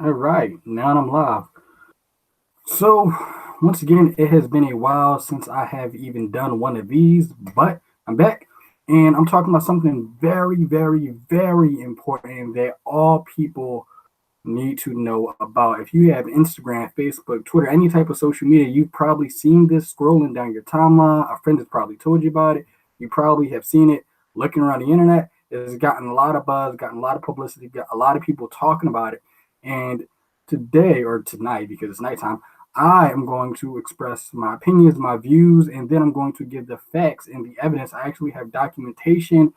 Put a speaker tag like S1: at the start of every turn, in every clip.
S1: All right, now I'm live. So, once again, it has been a while since I have even done one of these, but I'm back and I'm talking about something very, very, very important that all people need to know about. If you have Instagram, Facebook, Twitter, any type of social media, you've probably seen this scrolling down your timeline. A friend has probably told you about it. You probably have seen it looking around the internet. It's gotten a lot of buzz, gotten a lot of publicity, got a lot of people talking about it. And today or tonight, because it's nighttime, I am going to express my opinions, my views, and then I'm going to give the facts and the evidence. I actually have documentation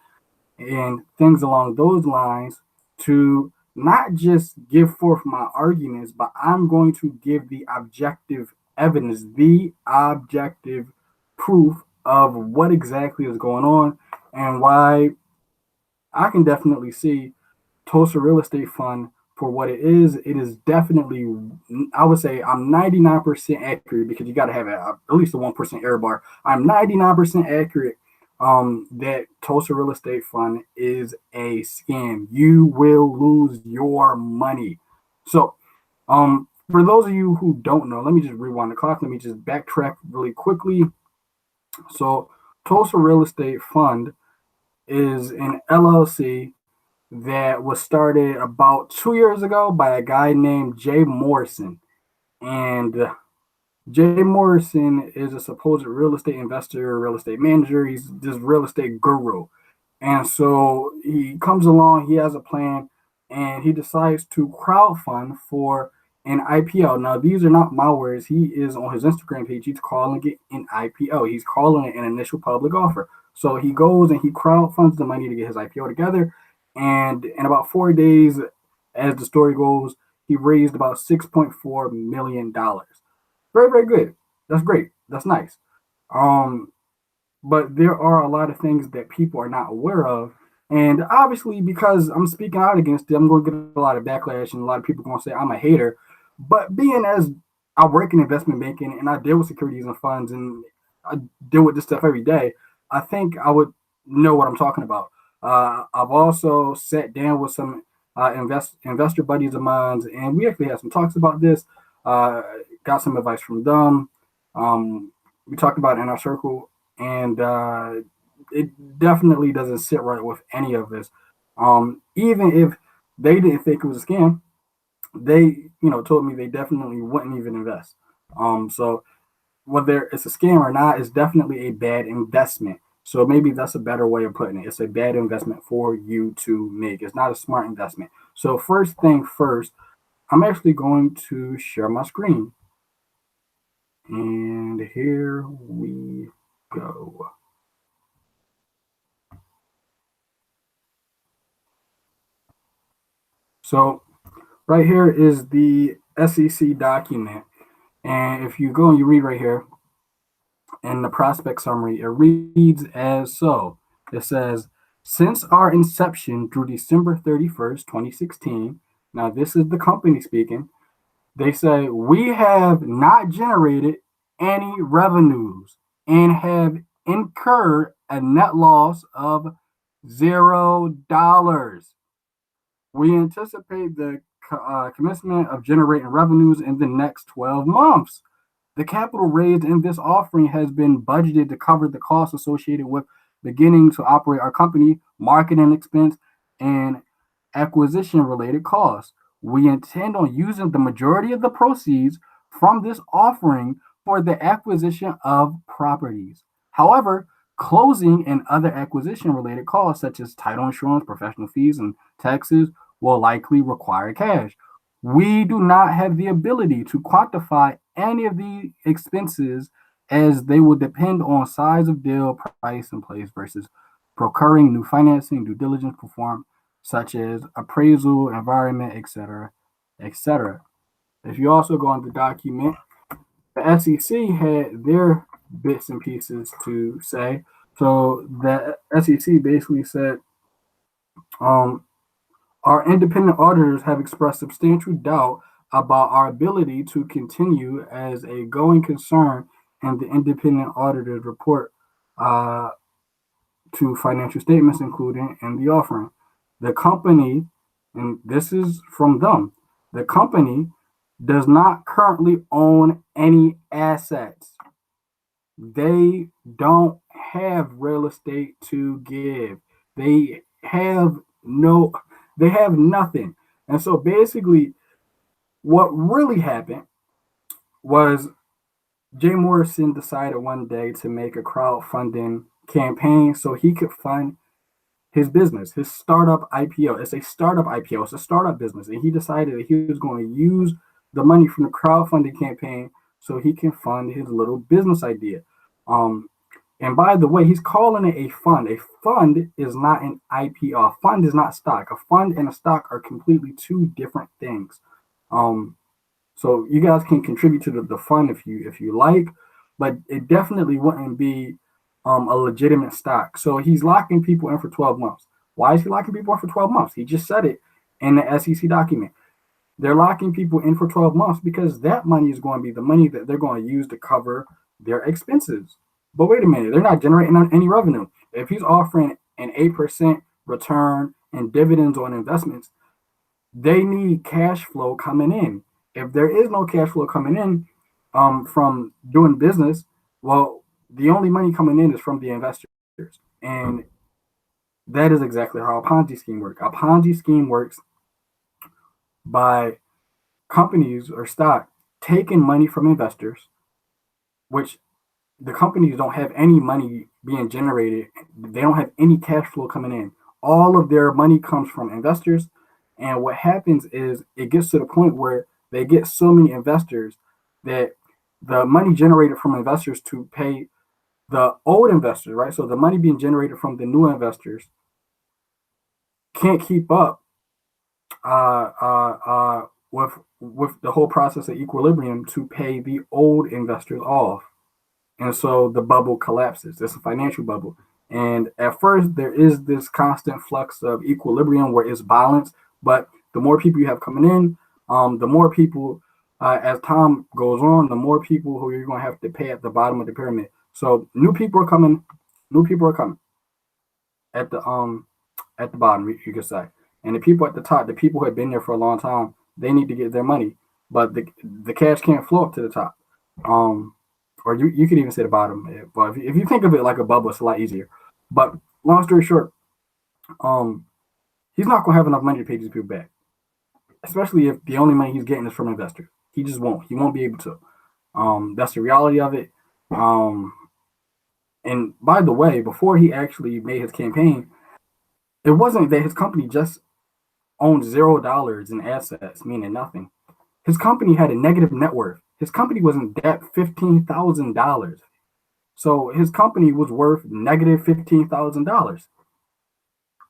S1: and things along those lines to not just give forth my arguments, but I'm going to give the objective evidence, the objective proof of what exactly is going on and why I can definitely see Tulsa Real Estate Fund for what it is. It is definitely, I would say, I'm 99% accurate because you got to have at least a 1% error bar. I'm 99% accurate that Tulsa Real Estate Fund is a scam. You will lose your money. So, for those of you who don't know, let me just rewind the clock. Let me just backtrack really quickly. So, Tulsa Real Estate Fund is an LLC that was started about 2 years ago by a guy named Jay Morrison. And Jay Morrison is a supposed real estate investor, real estate manager. He's this real estate guru. And so he comes along, he has a plan, and he decides to crowdfund for an IPO. Now, these are not my words. He is on his Instagram page. He's calling it an IPO. He's calling it an initial public offer. So he goes and he crowdfunds the money to get his IPO together. And in about 4 days, as the story goes, he raised about $6.4 million. Very, very good. That's great. That's nice. Um, but there are a lot of things that people are not aware of. And obviously, because I'm speaking out against it, I'm going to get a lot of backlash, and a lot of people are going to say I'm a hater. But being as I work in investment banking and I deal with securities and funds and I deal with this stuff every day, I think I would know what I'm talking about. I've also sat down with some investor buddies of mine, and we actually had some talks about this. Uh, got some advice from them. We talked about it in our circle, and it definitely doesn't sit right with any of this. Even if they didn't think it was a scam, they told me they definitely wouldn't even invest. So whether it's a scam or not, it's definitely a bad investment. So maybe that's a better way of putting it. It's a bad investment for you to make. It's not a smart investment. So first thing first, I'm actually going to share my screen. And here we go. So right here is the SEC document. And if you go and you read right here in the prospect summary, it reads as so. It says, since our inception through December 31st, 2016, now this is the company speaking, they say we have not generated any revenues and have incurred a net loss of $0. We anticipate the commencement of generating revenues in the next 12 months. The capital raised in this offering has been budgeted to cover the costs associated with beginning to operate our company, marketing expense, and acquisition related costs. We intend on using the majority of the proceeds from this offering for the acquisition of properties. However, closing and other acquisition related costs, such as title insurance, professional fees, and taxes, will likely require cash. We do not have the ability to quantify any of the expenses as they will depend on size of deal, price, and place versus procuring new financing, due diligence performed, such as appraisal, environment, etc., etc. If you also go on the document, the SEC had their bits and pieces to say. So the SEC basically said, um, our independent auditors have expressed substantial doubt about our ability to continue as a going concern, and the independent auditors report uh, to financial statements included in the offering. The company, and this is from them, The company does not currently own any assets. They don't have real estate to give. They have no, they have nothing. And so basically, what really happened was Jay Morrison decided one day to make a crowdfunding campaign so he could fund his business, his startup IPO. It's a startup IPO, it's a startup business. And he decided that he was going to use the money from the crowdfunding campaign so he can fund his little business idea. Um, and by the way, he's calling it a fund. A fund is not an IPO. A fund is not stock. A fund and a stock are completely two different things. Um, so you guys can contribute to the fund if you like, but it definitely wouldn't be a legitimate stock. So he's locking people in for 12 months. Why is he locking people in for 12 months? He just said it in the SEC document. They're locking people in for 12 months because that money is going to be the money that they're going to use to cover their expenses. But wait a minute, they're not generating any revenue. If he's offering an 8% return and dividends on investments, they need cash flow coming in. If there is no cash flow coming in from doing business, well, the only money coming in is from the investors. And that is exactly how a Ponzi scheme works. A Ponzi scheme works by companies or stock taking money from investors, which the companies don't have any money being generated. They don't have any cash flow coming in. All of their money comes from investors. And what happens is it gets to the point where they get so many investors that the money generated from investors to pay the old investors, right? So the money being generated from the new investors can't keep up with the whole process of equilibrium to pay the old investors off. And so the bubble collapses. It's a financial bubble. And at first, there is this constant flux of equilibrium where it's balanced. But the more people you have coming in, the more people, as time goes on, the more people who you're going to have to pay at the bottom of the pyramid. So new people are coming. New people are coming at the bottom, you could say. And the people at the top, the people who have been there for a long time, they need to get their money, but the cash can't flow up to the top. Or you could even say the bottom. But if you think of it like a bubble, it's a lot easier. But long story short, um, he's not gonna have enough money to pay these people back, especially if the only money he's getting is from investors. He just won't. He won't be able to. That's the reality of it. Um, and by the way, before he actually made his campaign, it wasn't that his company just owned $0 in assets, meaning nothing. His company had a negative net worth. His company was in debt $15,000. So his company was worth negative $15,000.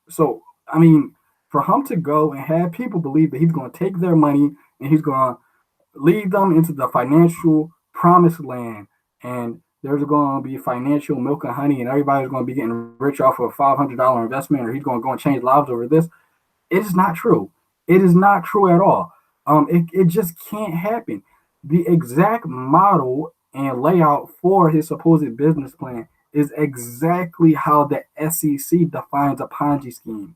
S1: So, I mean, for him to go and have people believe that he's going to take their money and he's going to lead them into the financial promised land and there's going to be financial milk and honey and everybody's going to be getting rich off of a $500 investment or he's going to go and change lives over this. It is not true. It is not true at all. It just can't happen. The exact model and layout for his supposed business plan is exactly how the SEC defines a Ponzi scheme.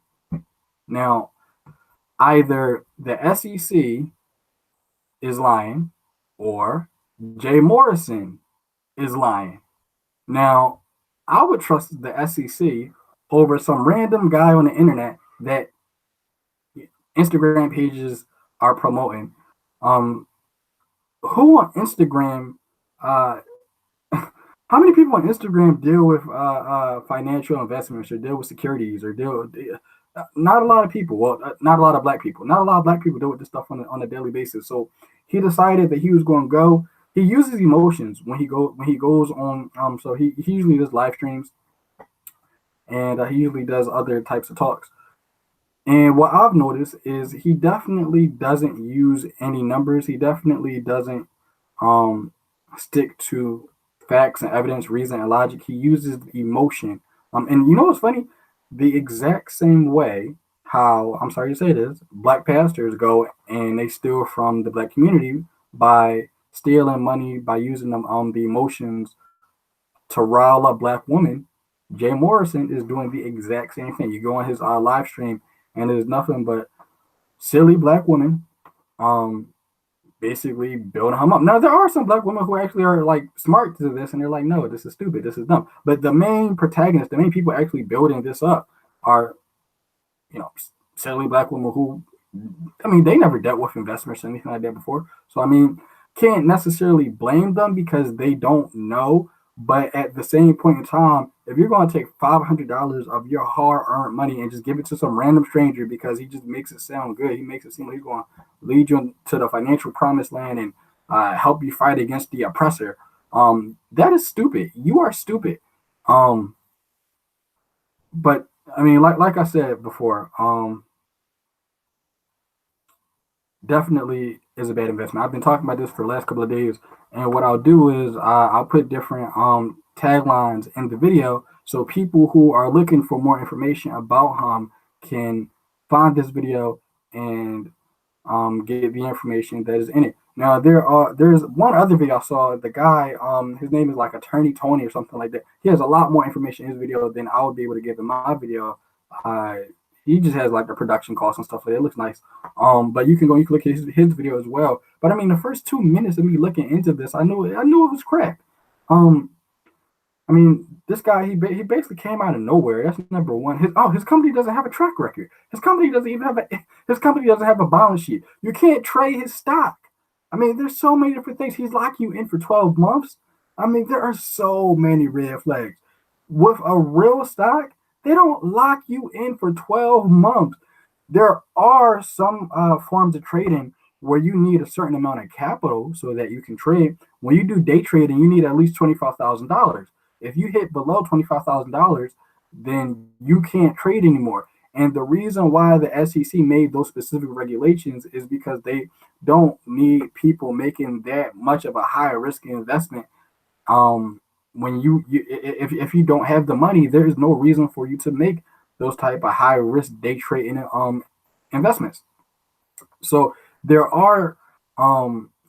S1: Now, either the SEC is lying or Jay Morrison is lying. Now, I would trust the SEC over some random guy on the internet that Instagram pages are promoting. Who on Instagram? Uh, how many people on Instagram deal with financial investments or deal with securities or deal? Not a lot of people. Well, not a lot of black people. Not a lot of black people deal with this stuff on a daily basis. So he decided that he was going to go. He uses emotions when he goes on. So he usually does live streams and he usually does other types of talks. And what I've noticed is he definitely doesn't use any numbers. He definitely doesn't um, stick to facts and evidence, reason, and logic. He uses emotion. And you know what's funny? The exact same way how, I'm sorry to say this, black pastors go and they steal from the black community by stealing money, by using them the emotions to rile up black women. Jay Morrison is doing the exact same thing. You go on his live stream and there's nothing but silly black women um, basically building him up. Now there are some black women who actually are like smart to this, and they're like, no, this is stupid, this is dumb. But the main protagonists, the main people actually building this up, are you know silly black women who, I mean, they never dealt with investments or anything like that before. So I mean, can't necessarily blame them because they don't know. But at the same point in time, if you're going to take $500 of your hard-earned money and just give it to some random stranger because he just makes it sound good, he makes it seem like he's going to lead you to the financial promised land and help you fight against the oppressor, that is stupid. You are stupid. Um, but I mean, like I said before, definitely is a bad investment. I've been talking about this for the last couple of days, and what I'll do is I'll put different taglines in the video so people who are looking for more information about can find this video and get the information that is in it. Now there's one other video I saw. The guy, his name is like Attorney Tony or something like that. He has a lot more information in his video than I would be able to give in my video. Uh, he just has like the production costs and stuff like that. It looks nice. But you can look at his video as well. But I mean, the first 2 minutes of me looking into this, I knew it was crap. Um, I mean, this guy he basically came out of nowhere. That's number one. His company doesn't have a track record. His company doesn't have a balance sheet. You can't trade his stock. I mean, there's so many different things. He's locking you in for 12 months. I mean, there are so many red flags. With a real stock, they don't lock you in for 12 months. There are some forms of trading where you need a certain amount of capital so that you can trade. When you do day trading, you need at least $25,000. If you hit below $25,000, then you can't trade anymore. And the reason why the SEC made those specific regulations is because they don't need people making that much of a high risk investment. When if you don't have the money, there is no reason for you to make those type of high risk day trading investments. So there are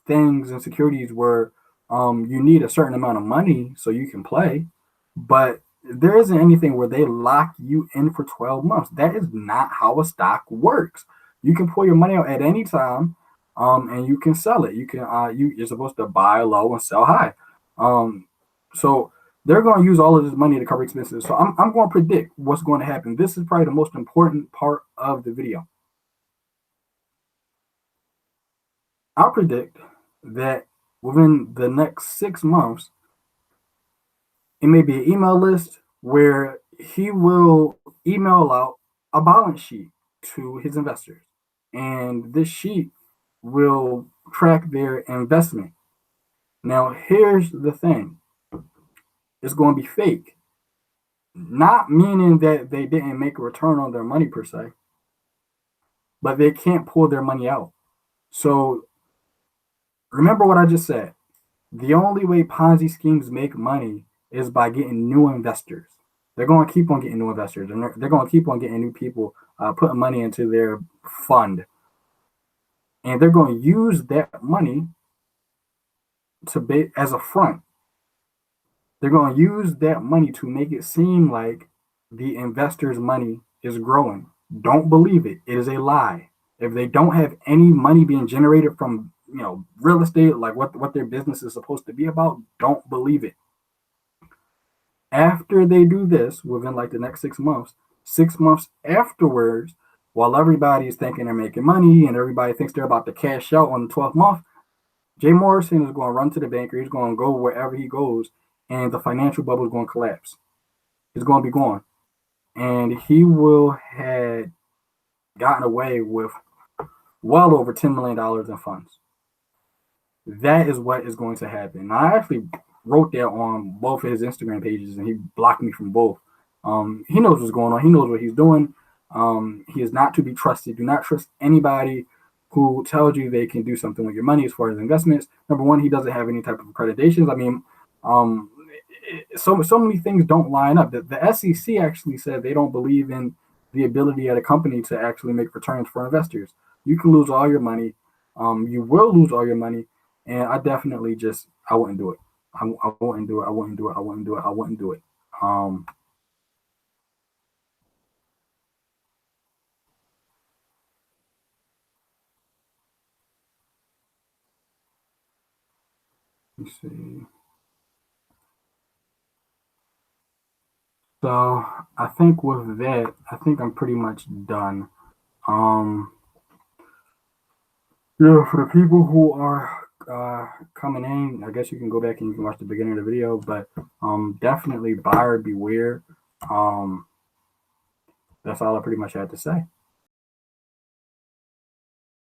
S1: things and securities where you need a certain amount of money so you can play, but there isn't anything where they lock you in for 12 months. That is not how a stock works. You can pull your money out at any time, and you can sell it. You're supposed to buy low and sell high. So they're going to use all of this money to cover expenses. So I'm going to predict what's going to happen. This is probably the most important part of the video. I'll predict that within the next 6 months, it may be an email list where he will email out a balance sheet to his investors. And this sheet will track their investment. Now, here's the thing, it's going to be fake. Not meaning that they didn't make a return on their money per se, but they can't pull their money out. So remember what I just said. The only way Ponzi schemes make money is by getting new investors. They're going to keep on getting new investors, and they're going to keep on getting new people putting money into their fund, and they're going to use that money as a front. They're going to use that money to make it seem like the investors' money is growing. Don't believe it. It is a lie. If they don't have any money being generated from real estate, like what their business is supposed to be about, don't believe it. After they do this, within like the next 6 months, 6 months afterwards, while everybody is thinking they're making money and everybody thinks they're about to cash out on the 12th month, Jay Morrison is going to run to the banker. He's going to go wherever he goes, and the financial bubble is going to collapse. It's going to be gone. And he will have gotten away with well over $10 million in funds. That is what is going to happen. Now, I actually wrote that on both of his Instagram pages, and he blocked me from both. He knows what's going on. He knows what he's doing. He is not to be trusted. Do not trust anybody who tells you they can do something with your money as far as investments. Number one, he doesn't have any type of accreditations. I mean, so many things don't line up. The SEC actually said they don't believe in the ability of a company to actually make returns for investors. You can lose all your money. You will lose all your money. And I definitely I wouldn't do it. I wouldn't do it. I wouldn't do it. I wouldn't do it. I wouldn't do it. Let's see. So I think with that, I think I'm pretty much done. Um, yeah, for the people who are coming in, I guess you can go back and you can watch the beginning of the video, but definitely buyer beware. Um, that's all I pretty much had to say.